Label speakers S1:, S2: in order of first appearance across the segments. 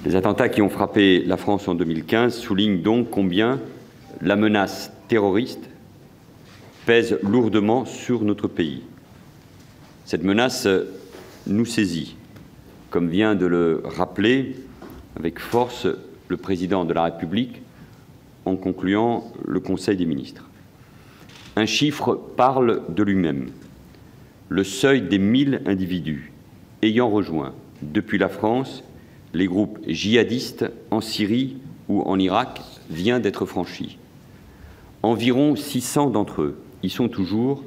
S1: Les attentats qui ont frappé la France en 2015 soulignent donc combien la menace terroriste pèse lourdement sur notre pays. Cette menace nous saisit, comme vient de le rappeler avec force le Président de la République en concluant le Conseil des ministres. Un chiffre parle de lui-même. Le seuil des 1000 individus ayant rejoint depuis la France les groupes djihadistes en Syrie ou en Irak vient d'être franchi. Environ 600 d'entre eux y sont toujours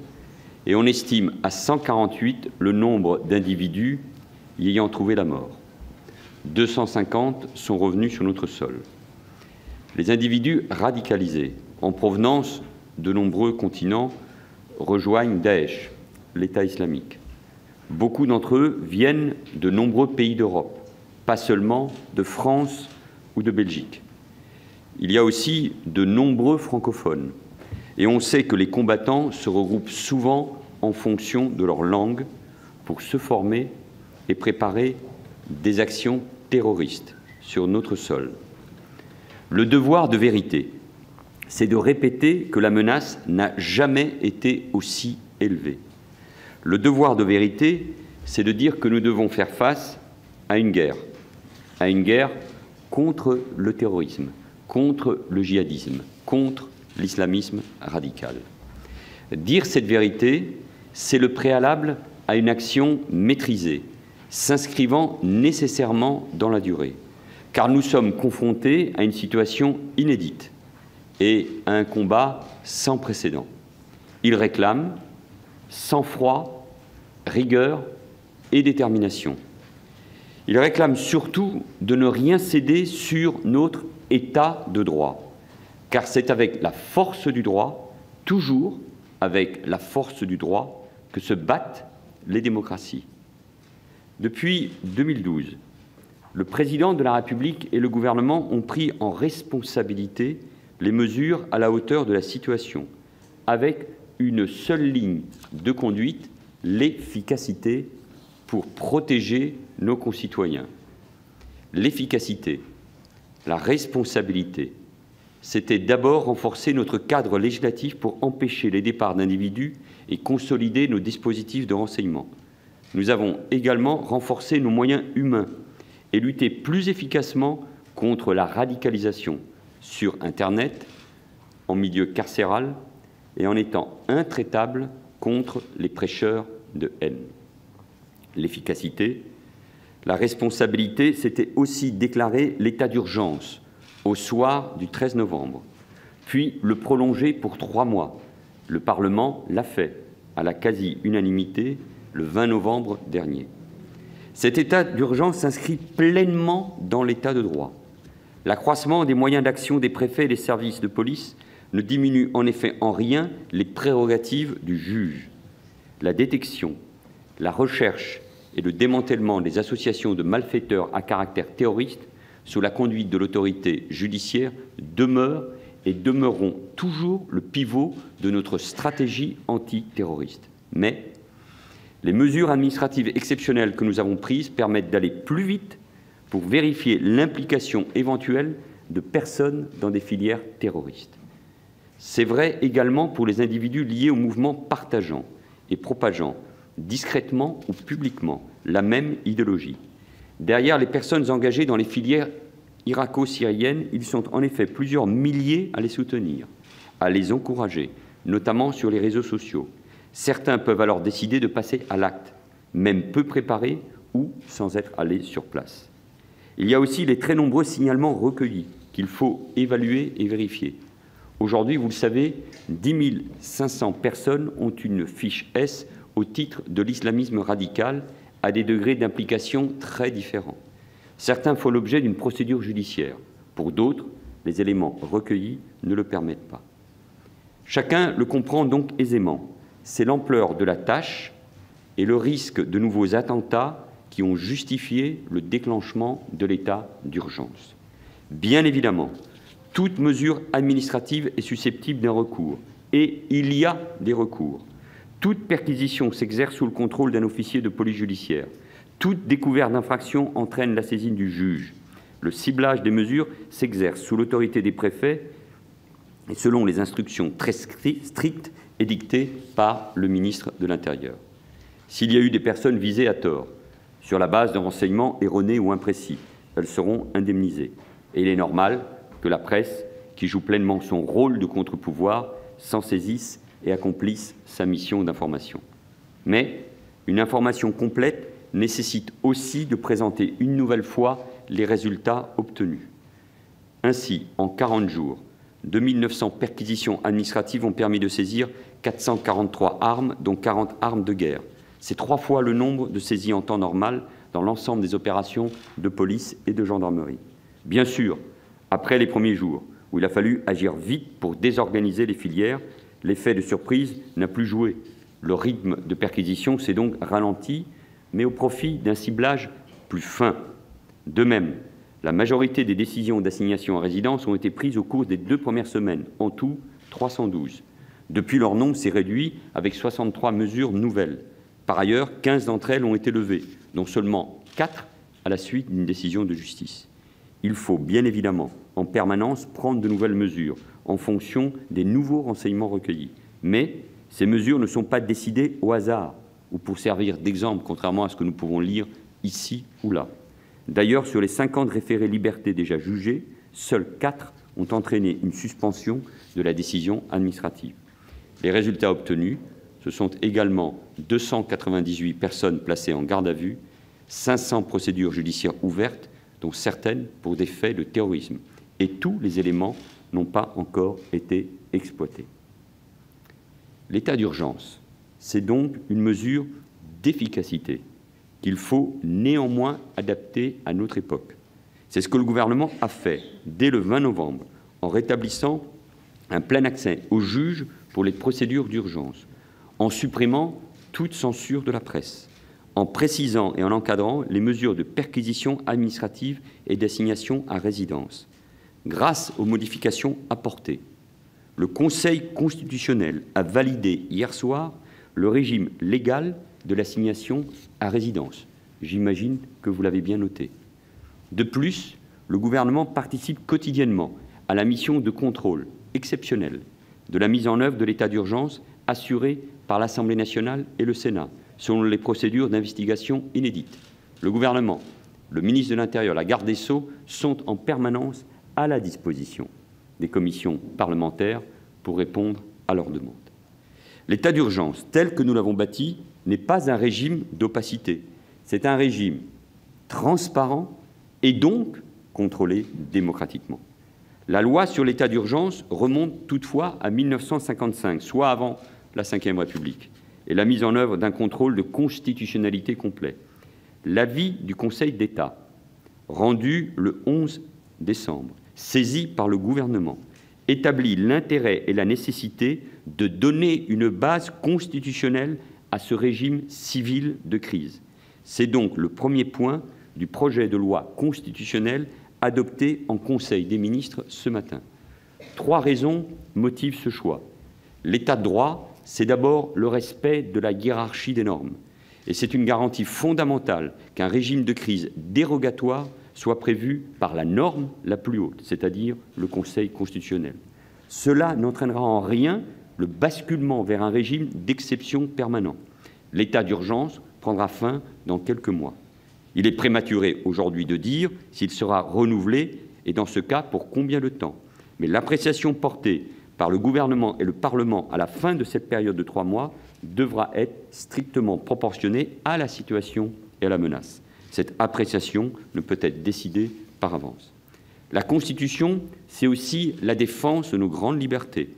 S1: et on estime à 148 le nombre d'individus y ayant trouvé la mort. 250 sont revenus sur notre sol. Les individus radicalisés en provenance de nombreux continents rejoignent Daesh, l'État islamique. Beaucoup d'entre eux viennent de nombreux pays d'Europe, pas seulement de France ou de Belgique. Il y a aussi de nombreux francophones, et on sait que les combattants se regroupent souvent en fonction de leur langue pour se former et préparer des actions terroristes sur notre sol. Le devoir de vérité, c'est de répéter que la menace n'a jamais été aussi élevée. Le devoir de vérité, c'est de dire que nous devons faire face à une guerre contre le terrorisme, contre le djihadisme, contre l'islamisme radical. Dire cette vérité, c'est le préalable à une action maîtrisée, s'inscrivant nécessairement dans la durée, car nous sommes confrontés à une situation inédite et à un combat sans précédent. Il réclame sang-froid, rigueur et détermination. Il réclame surtout de ne rien céder sur notre état de droit, car c'est avec la force du droit, toujours avec la force du droit, que se battent les démocraties. Depuis 2012, le Président de la République et le gouvernement ont pris en responsabilité les mesures à la hauteur de la situation, avec une seule ligne de conduite, l'efficacité pour protéger nos concitoyens. L'efficacité, la responsabilité, c'était d'abord renforcer notre cadre législatif pour empêcher les départs d'individus et consolider nos dispositifs de renseignement. Nous avons également renforcé nos moyens humains et lutté plus efficacement contre la radicalisation sur Internet, en milieu carcéral et en étant intraitables contre les prêcheurs de haine. L'efficacité, la responsabilité, c'était aussi déclarer l'état d'urgence au soir du 13 novembre, puis le prolonger pour 3 mois. Le Parlement l'a fait à la quasi-unanimité le 20 novembre dernier. Cet état d'urgence s'inscrit pleinement dans l'état de droit. L'accroissement des moyens d'action des préfets et des services de police ne diminue en effet en rien les prérogatives du juge. La détection, la recherche et le démantèlement des associations de malfaiteurs à caractère terroriste sous la conduite de l'autorité judiciaire demeurent et demeureront toujours le pivot de notre stratégie antiterroriste. Mais les mesures administratives exceptionnelles que nous avons prises permettent d'aller plus vite pour vérifier l'implication éventuelle de personnes dans des filières terroristes. C'est vrai également pour les individus liés au mouvement partageant et propageant discrètement ou publiquement la même idéologie. Derrière les personnes engagées dans les filières irako-syriennes, ils sont en effet plusieurs milliers à les soutenir, à les encourager, notamment sur les réseaux sociaux. Certains peuvent alors décider de passer à l'acte, même peu préparés ou sans être allés sur place. Il y a aussi les très nombreux signalements recueillis qu'il faut évaluer et vérifier. Aujourd'hui, vous le savez, 10 500 personnes ont une fiche S au titre de l'islamisme radical à des degrés d'implication très différents. Certains font l'objet d'une procédure judiciaire. Pour d'autres, les éléments recueillis ne le permettent pas. Chacun le comprend donc aisément. C'est l'ampleur de la tâche et le risque de nouveaux attentats qui ont justifié le déclenchement de l'état d'urgence. Bien évidemment, toute mesure administrative est susceptible d'un recours, et il y a des recours. Toute perquisition s'exerce sous le contrôle d'un officier de police judiciaire. Toute découverte d'infraction entraîne la saisine du juge. Le ciblage des mesures s'exerce sous l'autorité des préfets et selon les instructions très strictes édictées par le ministre de l'Intérieur. S'il y a eu des personnes visées à tort, sur la base de renseignements erronés ou imprécis, elles seront indemnisées. Et il est normal que la presse, qui joue pleinement son rôle de contre-pouvoir, s'en saisisse et accomplisse sa mission d'information. Mais une information complète nécessite aussi de présenter une nouvelle fois les résultats obtenus. Ainsi, en 40 jours, 2900 perquisitions administratives ont permis de saisir 443 armes, dont 40 armes de guerre. C'est 3 fois le nombre de saisies en temps normal dans l'ensemble des opérations de police et de gendarmerie. Bien sûr, après les premiers jours, où il a fallu agir vite pour désorganiser les filières, l'effet de surprise n'a plus joué. Le rythme de perquisition s'est donc ralenti, mais au profit d'un ciblage plus fin. De même, la majorité des décisions d'assignation à résidence ont été prises au cours des 2 premières semaines, en tout 312. Depuis, leur nombre s'est réduit avec 63 mesures nouvelles. Par ailleurs, 15 d'entre elles ont été levées, dont seulement 4 à la suite d'une décision de justice. Il faut bien évidemment en permanence prendre de nouvelles mesures en fonction des nouveaux renseignements recueillis. Mais ces mesures ne sont pas décidées au hasard ou pour servir d'exemple, contrairement à ce que nous pouvons lire ici ou là. D'ailleurs, sur les 50 référés liberté déjà jugés, seuls 4 ont entraîné une suspension de la décision administrative. Les résultats obtenus, ce sont également 298 personnes placées en garde à vue, 500 procédures judiciaires ouvertes, dont certaines pour des faits de terrorisme. Et tous les éléments n'ont pas encore été exploités. L'état d'urgence, c'est donc une mesure d'efficacité qu'il faut néanmoins adapter à notre époque. C'est ce que le gouvernement a fait dès le 20 novembre en rétablissant un plein accès aux juges pour les procédures d'urgence, en supprimant toute censure de la presse, en précisant et en encadrant les mesures de perquisition administrative et d'assignation à résidence. Grâce aux modifications apportées, le Conseil constitutionnel a validé hier soir le régime légal de l'assignation à résidence. J'imagine que vous l'avez bien noté. De plus, le gouvernement participe quotidiennement à la mission de contrôle exceptionnelle de la mise en œuvre de l'état d'urgence assurée par l'Assemblée nationale et le Sénat, selon les procédures d'investigation inédites. Le gouvernement, le ministre de l'Intérieur, la garde des Sceaux sont en permanence à la disposition des commissions parlementaires pour répondre à leurs demandes. L'état d'urgence, tel que nous l'avons bâti, n'est pas un régime d'opacité. C'est un régime transparent et donc contrôlé démocratiquement. La loi sur l'état d'urgence remonte toutefois à 1955, soit avant la Ve République, et la mise en œuvre d'un contrôle de constitutionnalité complet. L'avis du Conseil d'État, rendu le 11 décembre, saisi par le gouvernement, établit l'intérêt et la nécessité de donner une base constitutionnelle à ce régime civil de crise. C'est donc le premier point du projet de loi constitutionnelle adopté en Conseil des ministres ce matin. 3 raisons motivent ce choix. L'état de droit, c'est d'abord le respect de la hiérarchie des normes. Et c'est une garantie fondamentale qu'un régime de crise dérogatoire soit prévu par la norme la plus haute, c'est-à-dire le Conseil constitutionnel. Cela n'entraînera en rien le basculement vers un régime d'exception permanent. L'état d'urgence prendra fin dans quelques mois. Il est prématuré aujourd'hui de dire s'il sera renouvelé et dans ce cas pour combien de temps. Mais l'appréciation portée par le gouvernement et le Parlement à la fin de cette période de 3 mois devra être strictement proportionnée à la situation et à la menace. Cette appréciation ne peut être décidée par avance. La Constitution, c'est aussi la défense de nos grandes libertés.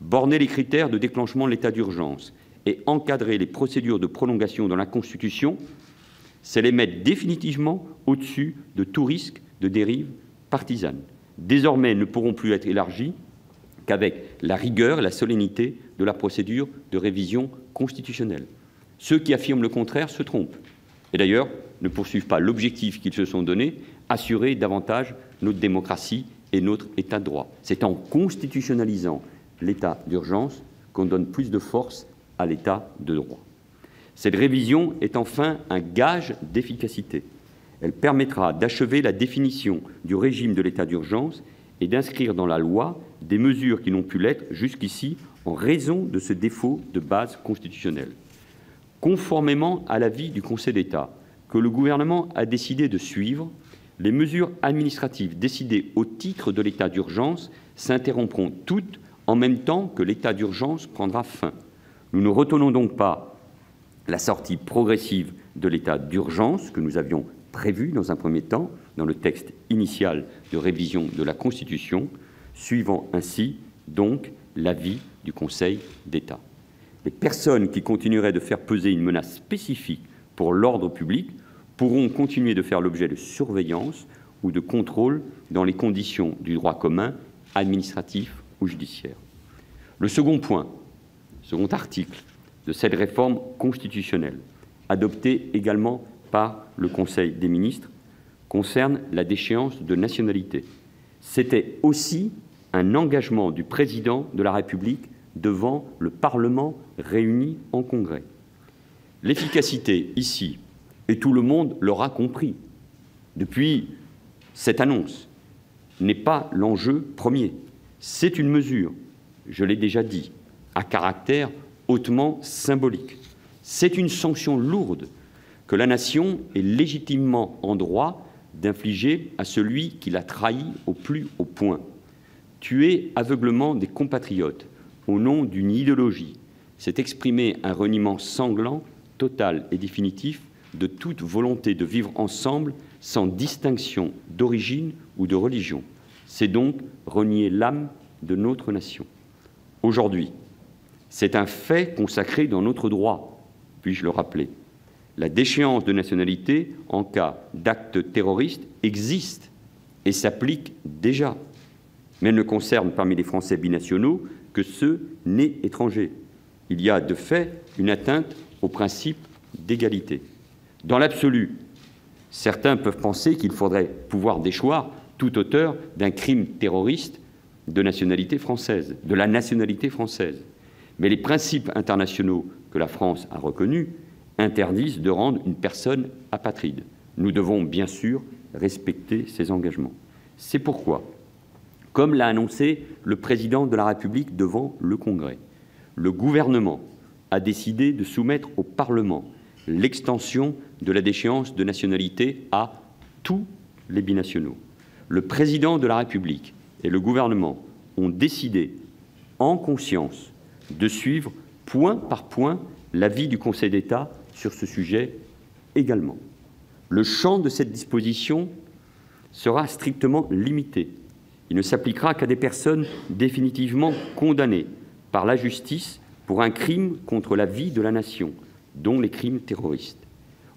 S1: Borner les critères de déclenchement de l'état d'urgence et encadrer les procédures de prolongation dans la Constitution, c'est les mettre définitivement au-dessus de tout risque de dérive partisane. Désormais, elles ne pourront plus être élargies qu'avec la rigueur et la solennité de la procédure de révision constitutionnelle. Ceux qui affirment le contraire se trompent et d'ailleurs ne poursuivent pas l'objectif qu'ils se sont donné, assurer davantage notre démocratie et notre état de droit. C'est en constitutionnalisant l'état d'urgence qu'on donne plus de force à l'état de droit. Cette révision est enfin un gage d'efficacité. Elle permettra d'achever la définition du régime de l'état d'urgence et d'inscrire dans la loi des mesures qui n'ont pu l'être jusqu'ici en raison de ce défaut de base constitutionnelle. Conformément à l'avis du Conseil d'État, que le gouvernement a décidé de suivre, les mesures administratives décidées au titre de l'état d'urgence s'interrompront toutes en même temps que l'état d'urgence prendra fin. Nous ne retenons donc pas la sortie progressive de l'état d'urgence que nous avions prévue dans un premier temps dans le texte initial de révision de la Constitution, suivant ainsi donc l'avis du Conseil d'État. Les personnes qui continueraient de faire peser une menace spécifique pour l'ordre public pourront continuer de faire l'objet de surveillance ou de contrôle dans les conditions du droit commun, administratif ou judiciaire. Le second point, second article de cette réforme constitutionnelle, adoptée également par le Conseil des ministres, concerne la déchéance de nationalité. C'était aussi un engagement du président de la République devant le Parlement réuni en Congrès. L'efficacité ici, et tout le monde l'aura compris depuis cette annonce, n'est pas l'enjeu premier. C'est une mesure, je l'ai déjà dit, à caractère hautement symbolique. C'est une sanction lourde que la nation est légitimement en droit d'infliger à celui qui l'a trahi au plus haut point. Tuer aveuglement des compatriotes au nom d'une idéologie, c'est exprimer un reniement sanglant, total et définitif de toute volonté de vivre ensemble sans distinction d'origine ou de religion. C'est donc renier l'âme de notre nation. Aujourd'hui, c'est un fait consacré dans notre droit, puis-je le rappeler. La déchéance de nationalité en cas d'acte terroriste existe et s'applique déjà, mais elle ne concerne parmi les Français binationaux que ceux nés étrangers. Il y a de fait une atteinte au principe d'égalité. Dans l'absolu, certains peuvent penser qu'il faudrait pouvoir déchoir tout auteur d'un crime terroriste de nationalité française, de la nationalité française. Mais les principes internationaux que la France a reconnus interdisent de rendre une personne apatride. Nous devons bien sûr respecter ces engagements. C'est pourquoi, comme l'a annoncé le président de la République devant le Congrès, le gouvernement a décidé de soumettre au Parlement l'extension de la déchéance de nationalité à tous les binationaux. Le président de la République et le gouvernement ont décidé, en conscience, de suivre point par point l'avis du Conseil d'État sur ce sujet également. Le champ de cette disposition sera strictement limité. Il ne s'appliquera qu'à des personnes définitivement condamnées par la justice pour un crime contre la vie de la nation, dont les crimes terroristes.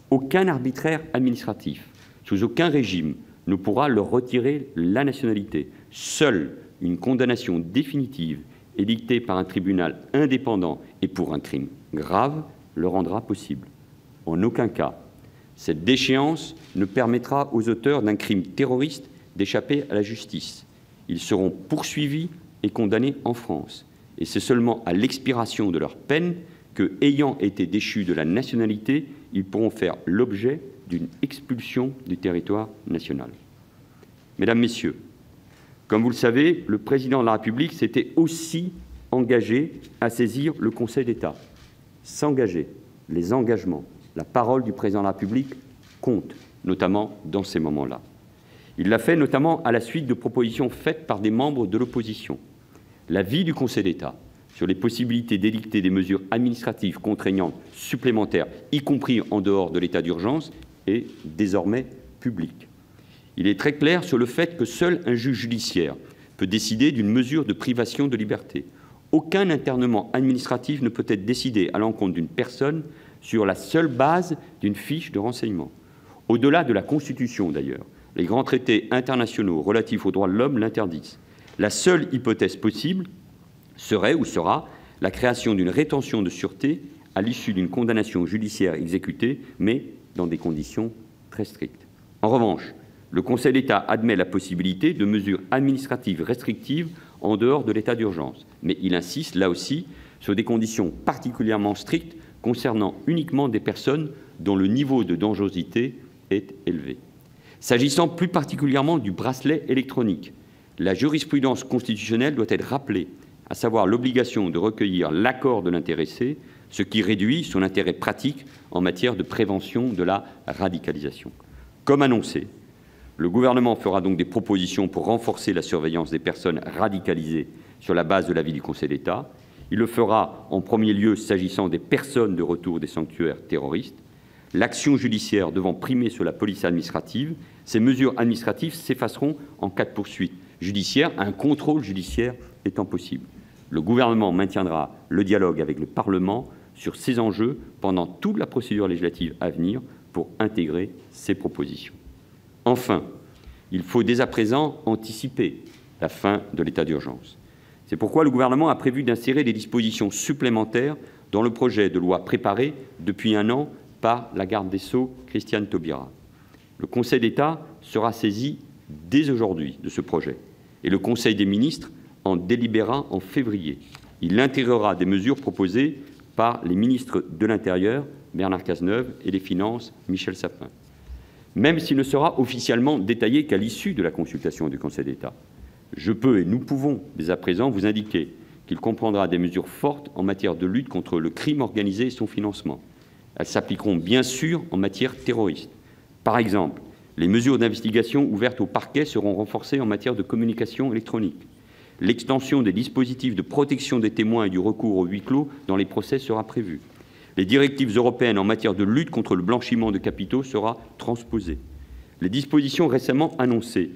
S1: Aucun arbitraire administratif, sous aucun régime, ne pourra leur retirer la nationalité. Seule une condamnation définitive édictée par un tribunal indépendant et pour un crime grave le rendra possible. En aucun cas, cette déchéance ne permettra aux auteurs d'un crime terroriste d'échapper à la justice. Ils seront poursuivis et condamnés en France. Et c'est seulement à l'expiration de leur peine que, ayant été déchus de la nationalité, ils pourront faire l'objet d'une expulsion du territoire national. Mesdames, Messieurs, comme vous le savez, le président de la République s'était aussi engagé à saisir le Conseil d'État. S'engager, les engagements, la parole du président de la République compte, notamment dans ces moments-là. Il l'a fait notamment à la suite de propositions faites par des membres de l'opposition. L'avis du Conseil d'État sur les possibilités d'édicter des mesures administratives contraignantes supplémentaires, y compris en dehors de l'état d'urgence, est désormais public. Il est très clair sur le fait que seul un juge judiciaire peut décider d'une mesure de privation de liberté. Aucun internement administratif ne peut être décidé à l'encontre d'une personne sur la seule base d'une fiche de renseignement. Au-delà de la Constitution, d'ailleurs, les grands traités internationaux relatifs aux droits de l'homme l'interdisent. La seule hypothèse possible serait ou sera la création d'une rétention de sûreté à l'issue d'une condamnation judiciaire exécutée, mais dans des conditions très strictes. En revanche, le Conseil d'État admet la possibilité de mesures administratives restrictives en dehors de l'état d'urgence, mais il insiste, là aussi, sur des conditions particulièrement strictes concernant uniquement des personnes dont le niveau de dangerosité est élevé. S'agissant plus particulièrement du bracelet électronique, la jurisprudence constitutionnelle doit être rappelée, à savoir l'obligation de recueillir l'accord de l'intéressé, ce qui réduit son intérêt pratique en matière de prévention de la radicalisation. Comme annoncé, le gouvernement fera donc des propositions pour renforcer la surveillance des personnes radicalisées sur la base de l'avis du Conseil d'État. Il le fera en premier lieu s'agissant des personnes de retour des sanctuaires terroristes. L'action judiciaire devant primer sur la police administrative, ces mesures administratives s'effaceront en cas de poursuite judiciaire, un contrôle judiciaire étant possible. Le gouvernement maintiendra le dialogue avec le Parlement sur ces enjeux pendant toute la procédure législative à venir pour intégrer ces propositions. Enfin, il faut dès à présent anticiper la fin de l'état d'urgence. C'est pourquoi le gouvernement a prévu d'insérer des dispositions supplémentaires dans le projet de loi préparé depuis un an par la garde des Sceaux, Christiane Taubira. Le Conseil d'État sera saisi dès aujourd'hui de ce projet et le Conseil des ministres en délibérera en février. Il intégrera des mesures proposées par les ministres de l'Intérieur, Bernard Cazeneuve, et des Finances, Michel Sapin. Même s'il ne sera officiellement détaillé qu'à l'issue de la consultation du Conseil d'État, je peux et nous pouvons dès à présent vous indiquer qu'il comprendra des mesures fortes en matière de lutte contre le crime organisé et son financement. Elles s'appliqueront bien sûr en matière terroriste. Par exemple, les mesures d'investigation ouvertes au parquet seront renforcées en matière de communication électronique. L'extension des dispositifs de protection des témoins et du recours au huis clos dans les procès sera prévue. Les directives européennes en matière de lutte contre le blanchiment de capitaux sera transposées. Les dispositions récemment annoncées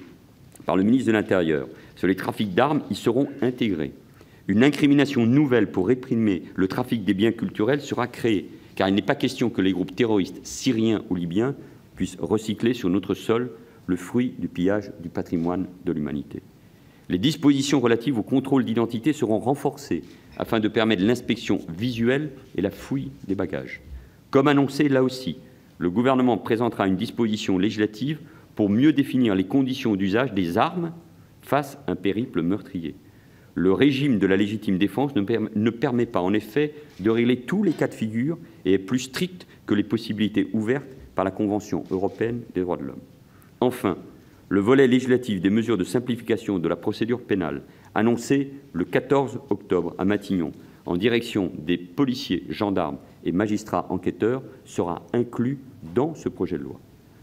S1: par le ministre de l'Intérieur sur les trafics d'armes y seront intégrées. Une incrimination nouvelle pour réprimer le trafic des biens culturels sera créée, car il n'est pas question que les groupes terroristes syriens ou libyens puissent recycler sur notre sol le fruit du pillage du patrimoine de l'humanité. Les dispositions relatives au contrôle d'identité seront renforcées afin de permettre l'inspection visuelle et la fouille des bagages. Comme annoncé, là aussi, le gouvernement présentera une disposition législative pour mieux définir les conditions d'usage des armes face à un périple meurtrier. Le régime de la légitime défense ne permet pas, en effet, de régler tous les cas de figure et est plus strict que les possibilités ouvertes par la Convention européenne des droits de l'homme. Enfin, le volet législatif des mesures de simplification de la procédure pénale, annoncé le 14 octobre à Matignon, en direction des policiers, gendarmes et magistrats enquêteurs, sera inclus dans ce projet de loi.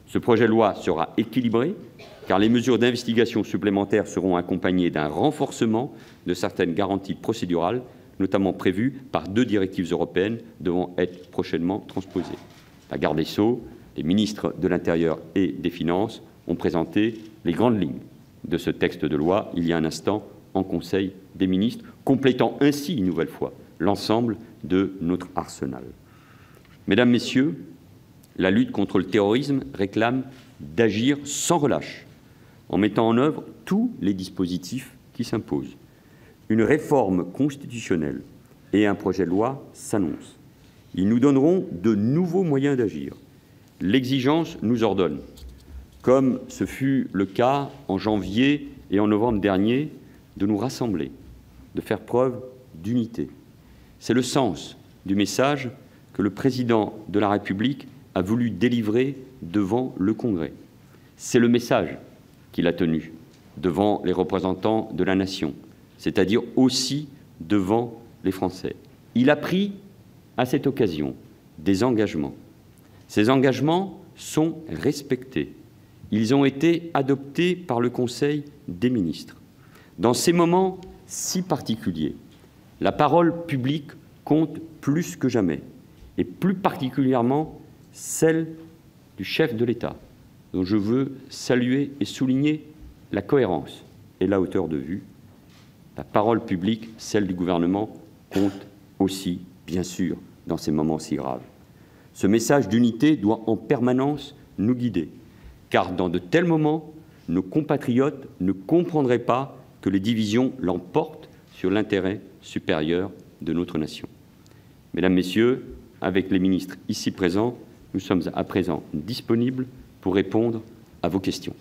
S1: Ce projet de loi sera équilibré, car les mesures d'investigation supplémentaires seront accompagnées d'un renforcement de certaines garanties procédurales, notamment prévues par 2 directives européennes devant être prochainement transposées. La garde des Sceaux, les ministres de l'Intérieur et des Finances ont présenté les grandes lignes de ce texte de loi il y a un instant en Conseil des ministres, complétant ainsi une nouvelle fois l'ensemble de notre arsenal. Mesdames, Messieurs, la lutte contre le terrorisme réclame d'agir sans relâche, en mettant en œuvre tous les dispositifs qui s'imposent. Une réforme constitutionnelle et un projet de loi s'annoncent. Ils nous donneront de nouveaux moyens d'agir. L'exigence nous ordonne, comme ce fut le cas en janvier et en novembre dernier, de nous rassembler, de faire preuve d'unité. C'est le sens du message que le Président de la République a voulu délivrer devant le Congrès. C'est le message qu'il a tenu devant les représentants de la nation, c'est-à-dire aussi devant les Français. Il a pris à cette occasion des engagements. Ces engagements sont respectés. Ils ont été adoptés par le Conseil des ministres. Dans ces moments si particuliers, la parole publique compte plus que jamais, et plus particulièrement celle du chef de l'État, dont je veux saluer et souligner la cohérence et la hauteur de vue. La parole publique, celle du gouvernement, compte aussi, bien sûr, dans ces moments si graves. Ce message d'unité doit en permanence nous guider, car dans de tels moments, nos compatriotes ne comprendraient pas que les divisions l'emportent sur l'intérêt supérieur de notre nation. Mesdames, Messieurs, avec les ministres ici présents, nous sommes à présent disponibles pour répondre à vos questions.